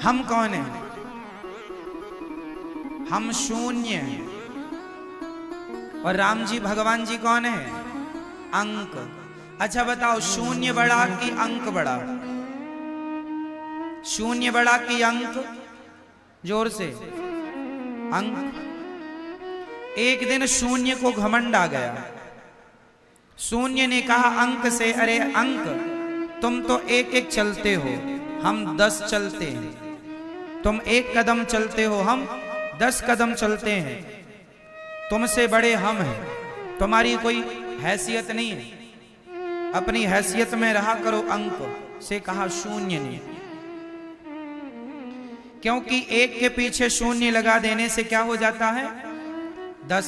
हम कौन हैं? हम शून्य हैं। और राम जी भगवान जी कौन है? अंक। अच्छा बताओ, शून्य बड़ा कि अंक बड़ा? शून्य बड़ा कि अंक? जोर से। अंक। एक दिन शून्य को घमंड आ गया। शून्य ने कहा अंक से, अरे अंक, तुम तो एक एक चलते हो, हम 10 चलते हैं। तुम 1 कदम चलते हो, हम 10 कदम चलते हैं। तुमसे बड़े हम हैं, तुम्हारी कोई हैसियत नहीं है, अपनी हैसियत में रहा करो। अंक से कहा शून्य ने। क्योंकि 1 के पीछे शून्य लगा देने से क्या हो जाता है? 10।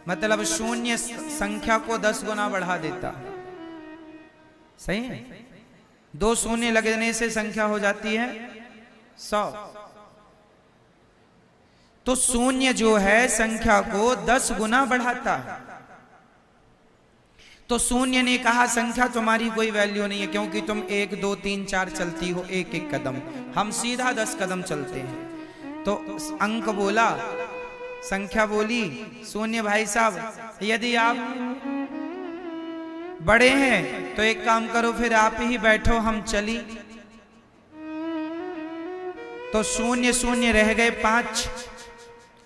मतलब शून्य संख्या को 10 गुना बढ़ा देता है। सही है? 2 शून्य लगने से संख्या हो जाती है 100। तो शून्य जो है संख्या को 10 गुना बढ़ाता है। तो शून्य ने कहा संख्या तुम्हारी कोई वैल्यू नहीं है, क्योंकि तुम 1 2 3 4 चलती हो 1 1 कदम, हम सीधा 10 कदम चलते हैं। तो अंक बोला, संख्या बोली, शून्य भाई साहब यदि आप बड़े हैं तो एक काम करो, फिर आप ही बैठो, हम चली। तो शून्य शून्य रह गए 5,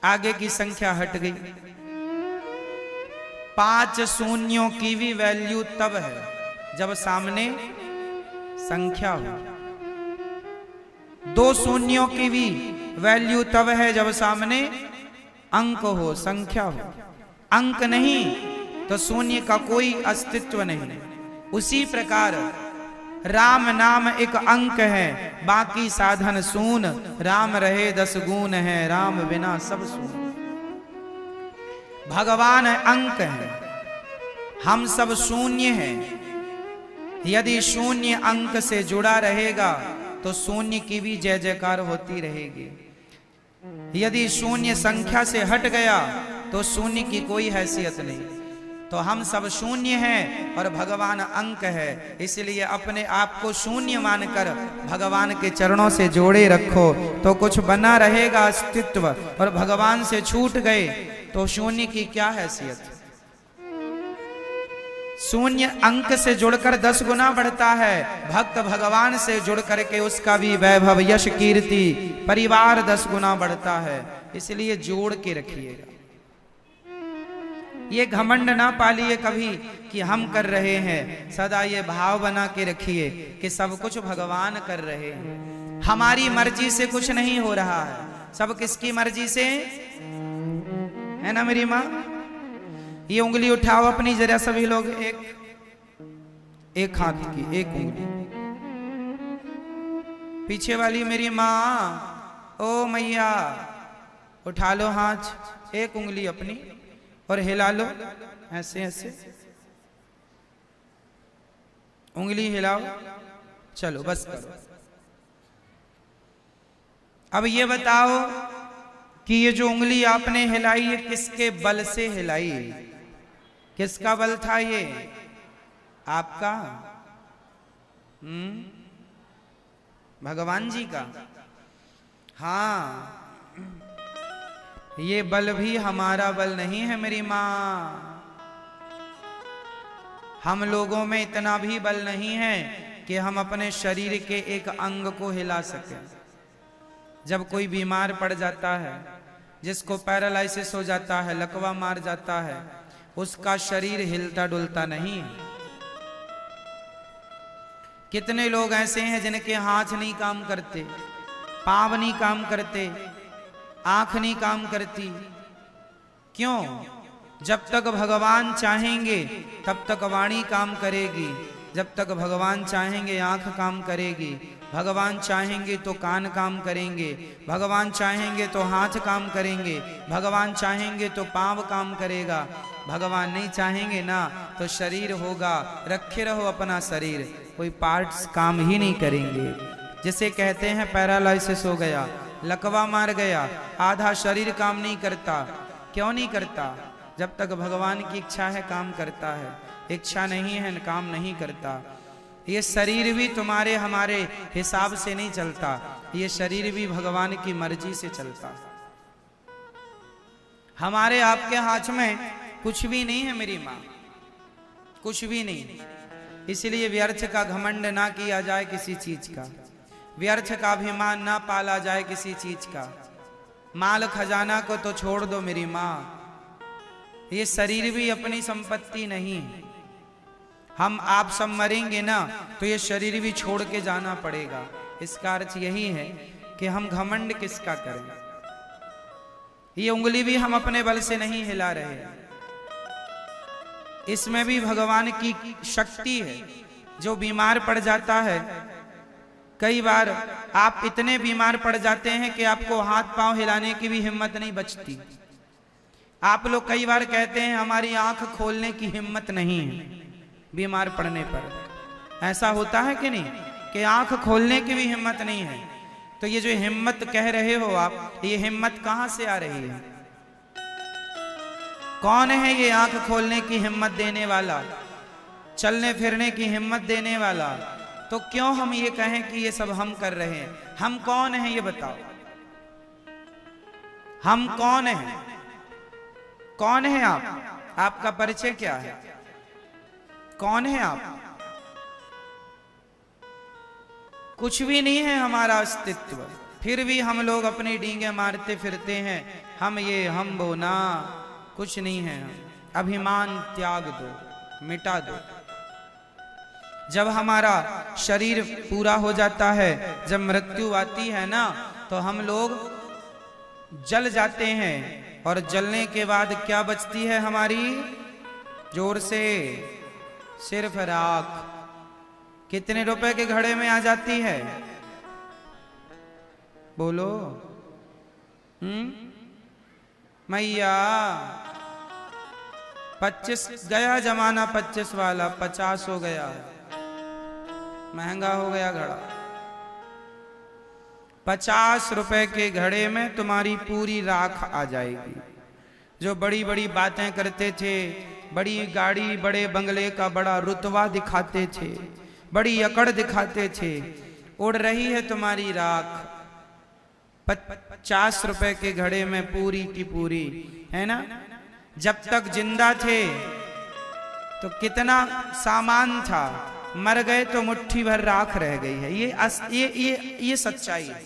आगे की संख्या हट गई। 5 शून्यों की भी वैल्यू तब है जब सामने संख्या हो। 2 शून्यों की भी वैल्यू तब है जब सामने अंक हो, संख्या हो। अंक नहीं तो शून्य का कोई अस्तित्व नहीं। उसी प्रकार राम नाम एक अंक है, बाकी साधन शून। राम रहे 10 गुण है, राम बिना सब शून। भगवान अंक है, हम सब शून्य हैं। यदि शून्य अंक से जुड़ा रहेगा तो शून्य की भी जय जयकार होती रहेगी। यदि शून्य संख्या से हट गया तो शून्य की कोई हैसियत नहीं। तो हम सब शून्य हैं और भगवान अंक है, इसलिए अपने आप को शून्य मानकर भगवान के चरणों से जोड़े रखो तो कुछ बना रहेगा अस्तित्व। और भगवान से छूट गए तो शून्य की क्या हैसियत? शून्य अंक से जुड़कर 10 गुना बढ़ता है। भक्त भगवान से जुड़ करके उसका भी वैभव, यश, कीर्ति, परिवार 10 गुना बढ़ता है। इसलिए जोड़ के रखिएगा। ये घमंड ना पालिए कभी कि हम कर रहे हैं। सदा ये भाव बना के रखिए कि सब कुछ भगवान कर रहे हैं, हमारी मर्जी से कुछ नहीं हो रहा है। सब किसकी मर्जी से है ना मेरी माँ? ये उंगली उठाओ अपनी जरा सभी लोग, एक हाथ की एक उंगली। पीछे वाली मेरी माँ, ओ मैया, उठा लो हाथ, एक उंगली अपनी और हिला लो ऐसे ऐसे। उंगली हिलाओ, चलो बस करो। अब ये बताओ कि ये जो उंगली आपने हिलाई है किसके बल से हिलाई? किसका बल था ये? आपका? भगवान जी का? हाँ, ये बल भी हमारा बल नहीं है मेरी माँ। हम लोगों में इतना भी बल नहीं है कि हम अपने शरीर के एक अंग को हिला सकें। जब कोई बीमार पड़ जाता है, जिसको पैरालाइसिस हो जाता है, लकवा मार जाता है, उसका शरीर हिलता डुलता नहीं। कितने लोग ऐसे हैं जिनके हाथ नहीं काम करते, पांव नहीं काम करते, आंख नहीं काम करती। क्यों? जब तक भगवान चाहेंगे तब तक वाणी काम करेगी, जब तक भगवान चाहेंगे आंख काम करेगी, भगवान चाहेंगे तो कान काम करेंगे, भगवान चाहेंगे तो हाथ काम करेंगे, भगवान चाहेंगे तो पांव काम करेगा, भगवान नहीं चाहेंगे ना तो शरीर होगा। रखे रहो अपना शरीर, कोई पार्ट्स काम ही नहीं करेंगे। जिसे कहते हैं पैरालाइसिस हो गया, लकवा मार गया, आधा शरीर काम नहीं करता। क्यों नहीं करता? जब तक भगवान की इच्छा है काम करता है, इच्छा नहीं है काम नहीं करता। ये शरीर भी तुम्हारे हमारे हिसाब से नहीं चलता, ये शरीर भी भगवान की मर्जी से चलता। हमारे आपके हाथ में कुछ भी नहीं है मेरी माँ, कुछ भी नहीं। इसलिए व्यर्थ का घमंड ना किया जाए किसी चीज का, व्यर्थ का अभिमान ना पाला जाए किसी चीज का। माल खजाना को तो छोड़ दो मेरी माँ, ये शरीर भी अपनी संपत्ति नहीं। हम आप सब मरेंगे ना तो ये शरीर भी छोड़ के जाना पड़ेगा। इसका अर्थ यही है कि हम घमंड किसका करें। ये उंगली भी हम अपने बल से नहीं हिला रहे, इसमें भी भगवान की शक्ति है। जो बीमार पड़ जाता है, कई बार आप इतने बीमार पड़ जाते हैं कि आपको हाथ पांव हिलाने की भी हिम्मत नहीं बचती। आप लोग कई बार कहते हैं हमारी आंख खोलने की हिम्मत नहीं है बीमार पड़ने पर। ऐसा होता है कि नहीं कि आंख खोलने की भी हिम्मत नहीं है। तो ये जो हिम्मत कह रहे हो आप, ये हिम्मत कहां से आ रही है? कौन है ये आंख खोलने की हिम्मत देने वाला, चलने फिरने की हिम्मत देने वाला? तो क्यों हम ये कहें कि ये सब हम कर रहे हैं? हम कौन हैं ये बताओ, हम कौन हैं? कौन है आप? आपका परिचय क्या है? कौन है आप? कुछ भी नहीं है हमारा अस्तित्व, फिर भी हम लोग अपनी डींगे मारते फिरते हैं। हम ये हम वो ना, कुछ नहीं है। अभिमान त्याग दो, मिटा दो। जब हमारा शरीर पूरा हो जाता है, जब मृत्यु आती है ना, तो हम लोग जल जाते हैं। और जलने के बाद क्या बचती है हमारी? जोर से, सिर्फ राख। कितने रुपए के घड़े में आ जाती है? बोलो। मैया 25 गया जमाना, 25 वाला 50 हो गया, महंगा हो गया घड़ा। 50 रुपए के घड़े में तुम्हारी पूरी राख आ जाएगी। जो बड़ी बड़ी बातें करते थे, बड़ी गाड़ी बड़े बंगले का बड़ा रुतबा दिखाते थे, बड़ी अकड़ दिखाते थे, उड़ रही है तुम्हारी राख। 50 रुपए के घड़े में पूरी की पूरी, है ना? जब तक जिंदा थे तो कितना सामान था, मर गए तो मुट्ठी भर राख रह गई है। ये सच्चाई है।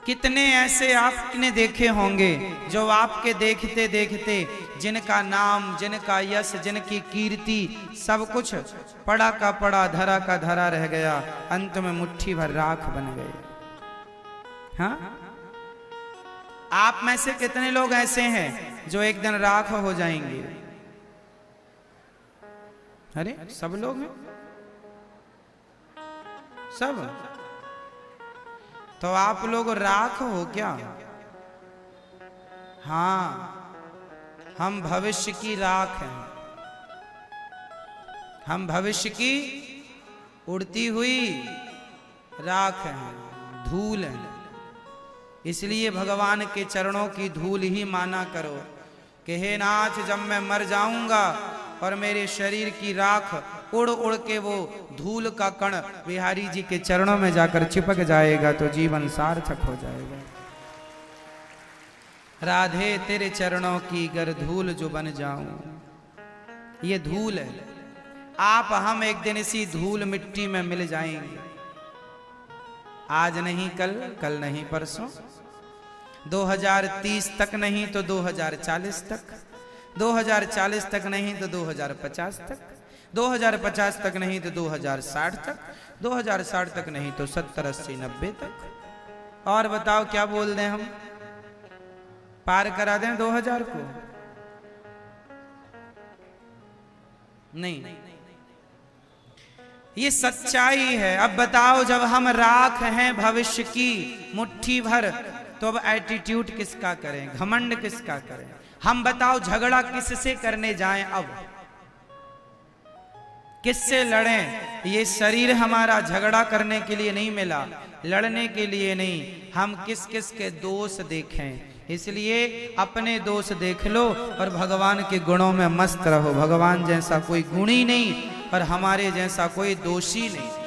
कितने ऐसे आपने देखे होंगे जो आपके देखते देखते जिनका नाम, जिनका यश, जिनकी कीर्ति, सब कुछ पड़ा का पड़ा, धरा का धरा रह गया, अंत में मुट्ठी भर राख बन गए। हाँ, आप में से कितने लोग ऐसे हैं जो एक दिन राख हो जाएंगे? अरे सब लोग हैं, सब। तो आप लोग राख हो क्या? हाँ, हम भविष्य की राख हैं। हम भविष्य की उड़ती हुई राख हैं, धूल हैं। इसलिए भगवान के चरणों की धूल ही माना करो कि हे नाथ, जब मैं मर जाऊंगा और मेरे शरीर की राख उड़ उड़ के वो धूल का कण बिहारी जी के चरणों में जाकर चिपक जाएगा तो जीवन सार्थक हो जाएगा। राधे तेरे चरणों की गर धूल जो बन जाऊं, ये धूल है। आप हम एक दिन इसी धूल मिट्टी में मिल जाएंगे। आज नहीं कल, कल नहीं परसों, 2030 तक नहीं तो 2040 तक, 2040 तक नहीं तो 2050 तक, 2050 तक नहीं तो 2060 तक, 2060 तक नहीं तो 70, 80, 90 तक। और बताओ क्या बोल दें हम? पार करा दें 2000 को? नहीं, ये सच्चाई है। अब बताओ, जब हम राख हैं भविष्य की मुट्ठी भर, तो अब एटीट्यूड किसका करें, घमंड किसका करें? हम बताओ, झगड़ा किससे करने जाएं? अब किससे लड़ें? ये शरीर हमारा झगड़ा करने के लिए नहीं मिला, लड़ने के लिए नहीं। हम किस किस के दोष देखें? इसलिए अपने दोष देख लो और भगवान के गुणों में मस्त रहो। भगवान जैसा कोई गुण ही नहीं, और हमारे जैसा कोई दोषी नहीं।